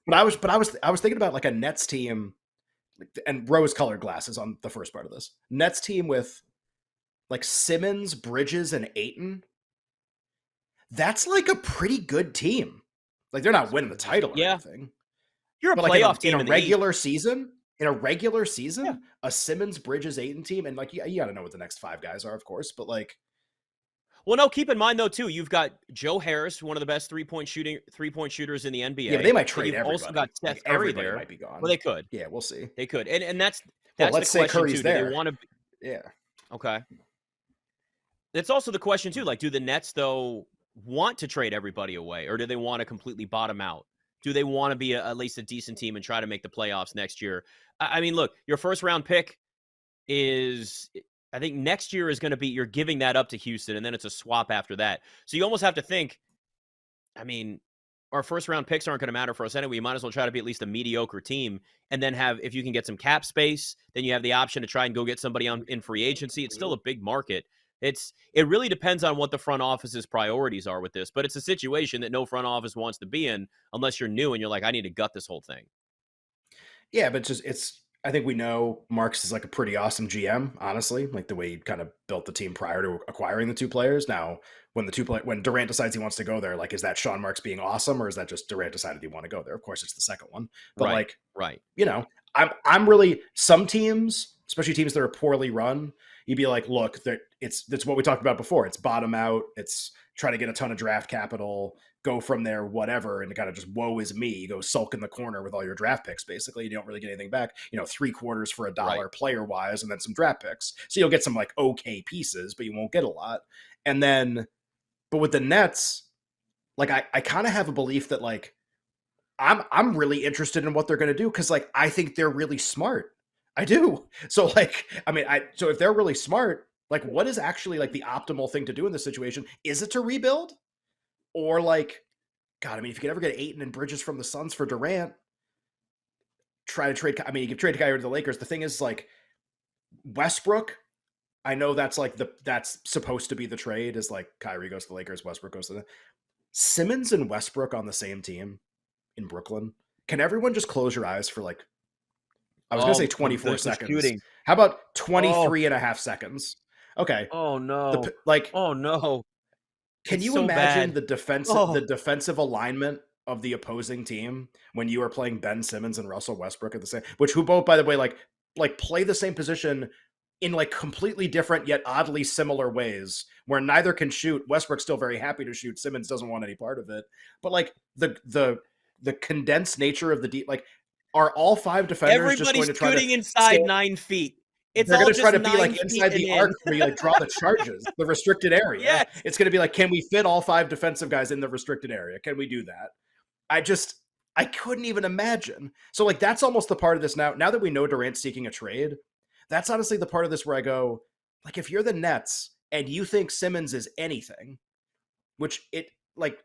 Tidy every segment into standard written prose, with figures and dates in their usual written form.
But I was thinking about like a Nets team and rose-colored glasses on the first part of this. Nets team with like Simmons, Bridges, and Ayton. That's like a pretty good team. Like they're not winning the title or Yeah, anything, you're a but like in playoff a team in the East. regular season, Yeah. a Simmons, Bridges, Ayton team, and like you got to know what the next five guys are, of course. But like, Well, no, keep in mind though too, you've got Joe Harris, one of the best three-point shooters in the yeah, but they NBA, might and trade you've also got everybody. Seth Like Curry everybody there. might be Well, gone. they could. Yeah, we'll see. They could. And that's Well, the let's say question Curry's too. Do they there. want to Yeah. Okay. It's also the question too, like, do the Nets though want to trade everybody away, or do they want to completely bottom out? Do they want to be at least a decent team and try to make the playoffs next year? I mean, look, your first round pick is, I think next year is going to be, you're giving that up to Houston, and then it's a swap after that. So you almost have to think, I mean, our first round picks aren't going to matter for us anyway. We might as well try to be at least a mediocre team, and then have, if you can get some cap space, then you have the option to try and go get somebody on in free agency. It's still a big market. It really depends on what the front office's priorities are with this, but it's a situation that no front office wants to be in unless you're new and you're like, I need to gut this whole thing. Yeah, but it's I think we know Marks is like a pretty awesome GM, honestly, like the way he kind of built the team prior to acquiring the two players. Now, when Durant decides he wants to go there, like is that Sean Marks being awesome or is that just Durant decided he want to go there? Of course it's the second one. But Right, like, right. you know, I'm really some teams, especially teams that are poorly run, you'd be like, look, it's what we talked about before. It's bottom out, it's try to get a ton of draft capital, go from there, whatever, and kind of just woe is me. You go sulk in the corner with all your draft picks, basically. You don't really get anything back. You know, 3/4 for $1 Right. player wise, and then some draft picks. So you'll get some like okay pieces, but you won't get a lot. And then, but with the Nets, like I kind of have a belief that like I'm really interested in what they're gonna do because like I think they're really smart. I do. So like, I mean, so if they're really smart, like what is actually like the optimal thing to do in this situation? Is it to rebuild? Or like, God, I mean, if you could ever get Ayton and Bridges from the Suns for Durant, try to trade. I mean, you can trade Kyrie to the Lakers. The thing is, like Westbrook. I know that's like that's supposed to be the trade. Is like Kyrie goes to the Lakers, Westbrook goes to the Simmons and Westbrook on the same team in Brooklyn. Can everyone just close your eyes for like? I was gonna say Oh, 24 the seconds. shooting. How about Oh, 23 and a half seconds? Okay. oh no. Like Oh no. can It's you so imagine bad. the Oh, defensive alignment of the opposing team when you are playing Ben Simmons and Russell Westbrook at the same, which who both, by the way, like play the same position in like completely different yet oddly similar ways, where neither can shoot. Westbrook's still very happy to shoot. Simmons doesn't want any part of it. But like the condensed nature of the deep, like are all five defenders just going everybody's to try to shooting stand? inside 9 feet. It's They're all going to try just to be like 9 feet inside and the in. arc where you like draw the charges, the restricted area. Yes. It's going to be like, can we fit all five defensive guys in the restricted area? Can we do that? I couldn't even imagine. So like that's almost the part of this now. Now that we know Durant's seeking a trade, that's honestly the part of this where I go, like, if you're the Nets and you think Simmons is anything, which it like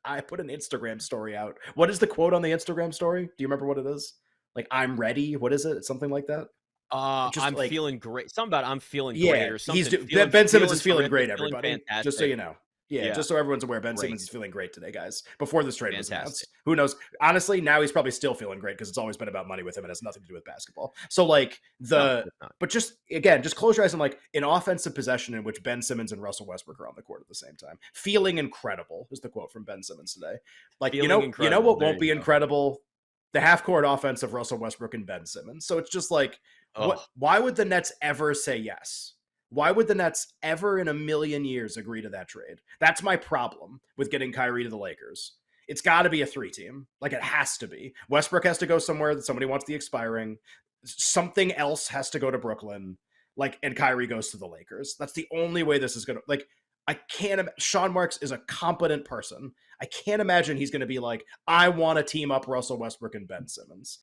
I put an Instagram story out. What is the quote on the Instagram story? Do you remember what it is? Like, I'm ready. What is it? It's something like that. It's just I'm like, feeling great. Something about I'm feeling great yeah, or something. Ben Simmons Feeling is feeling terrific, great, feeling everybody. Just so fantastic. you know. Yeah, Yeah, just so everyone's aware, Ben great. Simmons is feeling great today, guys. Before this trade was Fantastic. announced. Who knows? Honestly, now he's probably still feeling great because it's always been about money with him and has nothing to do with basketball. So like No, it's not. but just again, just close your eyes and like an offensive possession in which Ben Simmons and Russell Westbrook are on the court at the same time. Feeling incredible is the quote from Ben Simmons today. Like, Feeling you know incredible. what There won't you be go. incredible? The half court offense of Russell Westbrook and Ben Simmons. So it's just like, Oh, why would the Nets ever say yes? Why would the Nets ever in a million years agree to that trade? That's my problem with getting Kyrie to the Lakers. It's got to be a 3-team. Like it has to be. Westbrook has to go somewhere that somebody wants the expiring. Something else has to go to Brooklyn. Like, and Kyrie goes to the Lakers. That's the only way this is going to, like, I can't, Sean Marks is a competent person. I can't imagine he's going to be like, I want to team up Russell Westbrook and Ben Simmons.